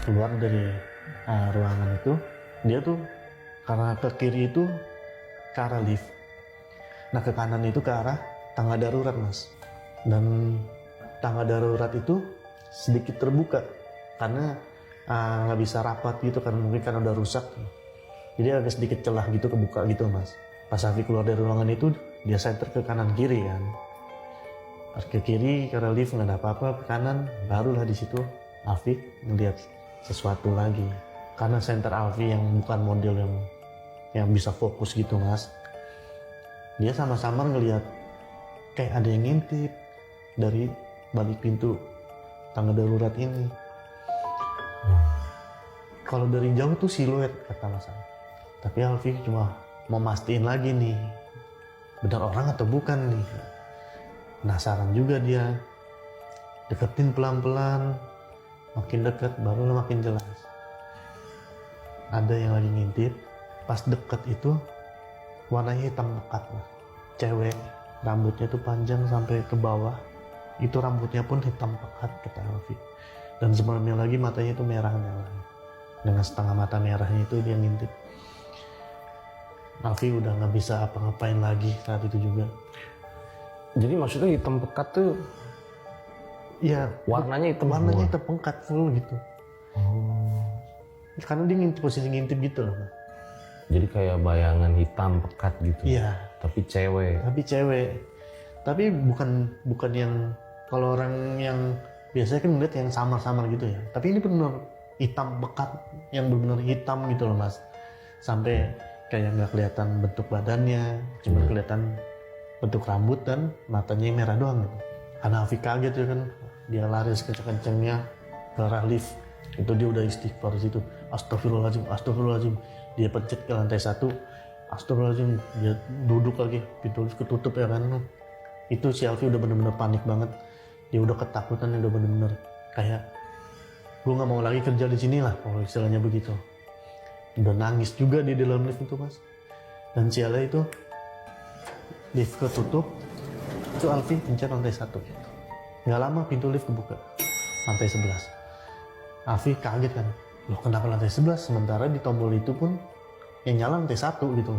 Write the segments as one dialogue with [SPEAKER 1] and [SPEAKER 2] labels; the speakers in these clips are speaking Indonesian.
[SPEAKER 1] keluar dari ruangan itu, dia tuh karena ke kiri itu ke arah lift, nah ke kanan itu ke arah tangga darurat mas. Dan tangga darurat itu sedikit terbuka karena nggak bisa rapat gitu, karena mungkin karena udah rusak, jadi agak sedikit celah gitu, kebuka gitu mas. Pas Alfi keluar dari ruangan itu, dia center ke kanan kiri kan, ke kiri karena lift nggak ada apa-apa, ke kanan barulah di situ Alfi melihat sesuatu lagi. Karena center Alfi yang bukan model yang bisa fokus gitu mas, dia sama-sama ngelihat kayak ada yang ngintip dari balik pintu tangga darurat ini. Kalau dari jauh tuh siluet kata mas, tapi Alfi cuma mau mastiin lagi nih benar orang atau bukan nih. Penasaran juga dia, deketin pelan-pelan, makin deket baru makin jelas ada yang lagi ngintip. Pas deket itu warnanya hitam pekat mas, cewek, rambutnya tuh panjang sampai ke bawah, itu rambutnya pun hitam pekat kata Alfi. Dan sebelumnya lagi matanya itu merah nyala, dengan setengah mata merahnya itu dia ngintip. Alfi udah nggak bisa apa-ngapain lagi saat itu juga.
[SPEAKER 2] Jadi maksudnya hitam pekat tuh
[SPEAKER 1] ya
[SPEAKER 2] warnanya hitam
[SPEAKER 1] pekat full gitu. Karena dia ngintip, posisi ngintip gitu loh mas.
[SPEAKER 2] Jadi kayak bayangan hitam pekat gitu.
[SPEAKER 1] Iya.
[SPEAKER 2] Tapi cewek. Tapi bukan yang, kalau orang yang biasanya kan ngeliat yang samar-samar gitu ya. Tapi ini benar hitam pekat, yang benar hitam gitu loh mas. Sampai kayak nggak kelihatan bentuk badannya, cuma kelihatan bentuk rambut dan matanya yang merah doang gitu. Karena Alfi kaget ya kan, dia lari sekencang-kencangnya ke arah lift. Itu dia udah istighfar di situ. Astagfirullahaladzim. Dia pencet ke lantai 1. Astagfirullahaladzim. Dia duduk lagi, pintu lift ketutup ya kan. Itu si Alfi udah bener-bener panik banget. Dia udah ketakutan, udah bener-bener kayak gue nggak mau lagi kerja di sini lah, kalau istilahnya begitu. Udah nangis juga di dalam lift itu mas. Dan si Ala itu lift ketutup, itu Alfi pencet lantai 1. Nggak lama pintu lift kebuka, lantai 11. Alfi kaget kan, loh kenapa lantai 11? Sementara di tombol itu pun yang nyala lantai 1 gitu.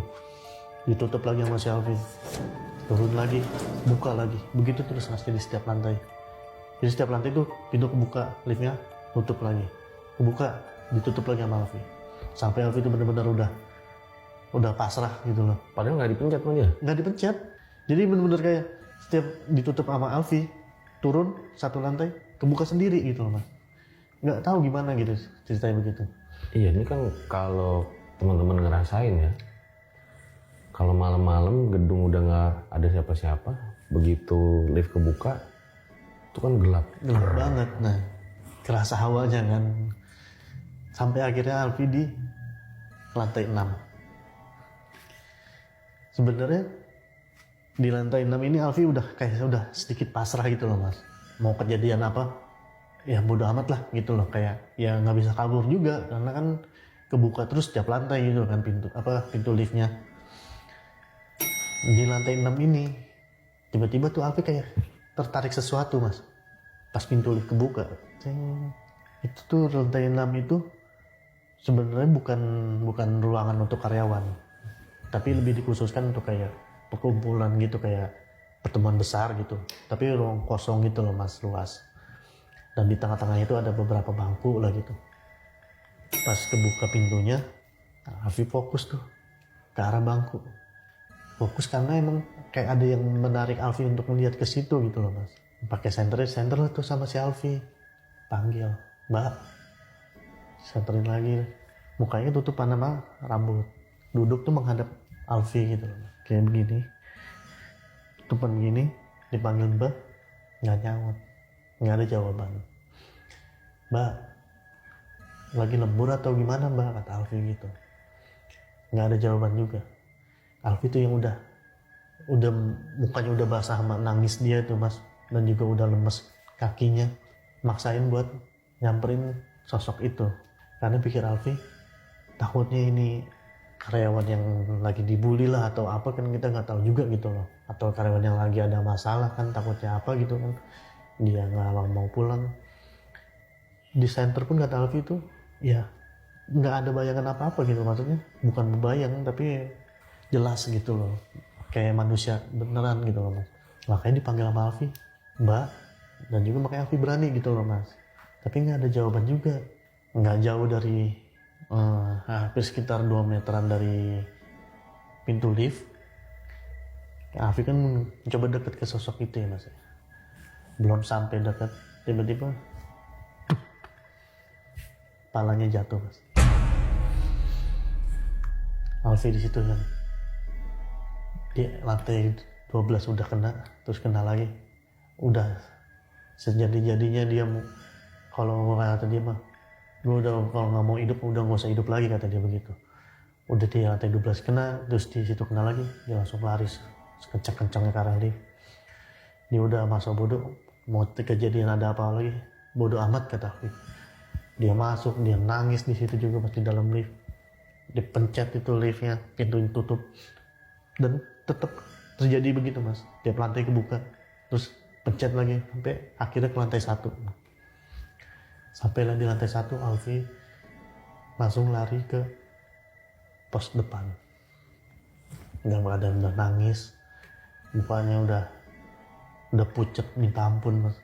[SPEAKER 2] Ditutup lagi sama si Alfi, turun lagi, buka lagi, begitu terus mas. Jadi setiap lantai, itu pintu kebuka, liftnya tutup lagi, kebuka, ditutup lagi sama Alfi. Sampai Alfi itu benar-benar udah pasrah gitu loh. Padahal nggak dipencet pun dia?
[SPEAKER 1] Nggak dipencet. Jadi benar-benar kayak setiap ditutup sama Alfi, turun satu lantai, kebuka sendiri gitu loh mas. Nggak tahu gimana gitu ceritanya begitu.
[SPEAKER 2] Iya, ini kan kalau teman-teman ngerasain ya, kalau malam-malam gedung udah nggak ada siapa-siapa, begitu lift kebuka itu kan gelap
[SPEAKER 1] Banget. Nah, kerasa hawanya kan. Sampai akhirnya Alfi di lantai 6. Sebenarnya di lantai 6 ini Alfi udah sedikit pasrah gitu loh mas. Mau kejadian apa ya bodo amat lah gitu loh, kayak ya nggak bisa kabur juga karena kan kebuka terus tiap lantai gitu kan pintu liftnya. Di lantai 6 ini tiba-tiba tuh Alfi kayak tertarik sesuatu mas. Pas pintu lift kebuka, itu tuh lantai 6 itu sebenarnya bukan ruangan untuk karyawan, tapi lebih dikhususkan untuk kayak perkumpulan gitu, kayak pertemuan besar gitu. Tapi ruang kosong gitu loh mas, luas. Dan di tengah-tengahnya itu ada beberapa bangku lah gitu. Pas kebuka pintunya, Alfi fokus tuh ke arah bangku. Fokus karena emang kayak ada yang menarik Alfi untuk melihat ke situ gitu loh mas. Pakai senter tuh sama si Alfi. Panggil, Mbak. Senterin lagi. Mukanya tutupan sama rambut. Duduk tuh menghadap Alfi gitu loh. Kayak begini. Tutupan begini, dipanggil Mbak, nggak nyaut. Nggak ada jawaban. Mbak, lagi lembur atau gimana Mbak? Kata Alfi gitu. Nggak ada jawaban juga. Alfi tuh yang udah mukanya udah basah sama nangis dia tuh mas, dan juga udah lemes kakinya, maksain buat nyamperin sosok itu. Karena pikir Alfi takutnya ini karyawan yang lagi dibully lah atau apa, kan kita nggak tahu juga gitu loh, atau karyawan yang lagi ada masalah kan, takutnya apa gitu kan. Dia nggak mau pulang. Di center pun kata Alfi itu ya nggak ada bayangan apa-apa gitu, maksudnya bukan bayang tapi jelas gitu loh, kayak manusia beneran gitu loh mas. Makanya dipanggil sama Alfi Mbak, dan juga makanya Alfi berani gitu loh mas. Tapi nggak ada jawaban juga, nggak jauh dari hampir sekitar 2 meteran dari pintu lift. Alfi kan mencoba deket ke sosok itu ya mas, belum sampai dekat tiba-tiba palanya jatuh mas. Alfi di situ kan di lantai 12 udah kena, terus kena lagi, udah sejadi-jadinya dia kalau kata dia mah, lu udah kalau nggak mau hidup udah nggak usah hidup lagi, kata dia begitu. Udah di lantai 12 kena, terus di situ kena lagi, dia langsung lari kencang-kencangnya ke arah lift. Dia udah masa bodoh, mau kejadian ada apa lagi, bodoh amat kata Alfi. Dia masuk, dia nangis di situ juga pas di dalam lift. Dipencet itu liftnya, pintu tutup, dan tetap terjadi begitu mas. Tiap lantai kebuka, terus pencet lagi sampai akhirnya ke lantai 1. Sampailah di lantai 1, Alfi langsung lari ke pos depan. Dalam keadaan udah nangis, mukanya udah pucet minta ampun mas.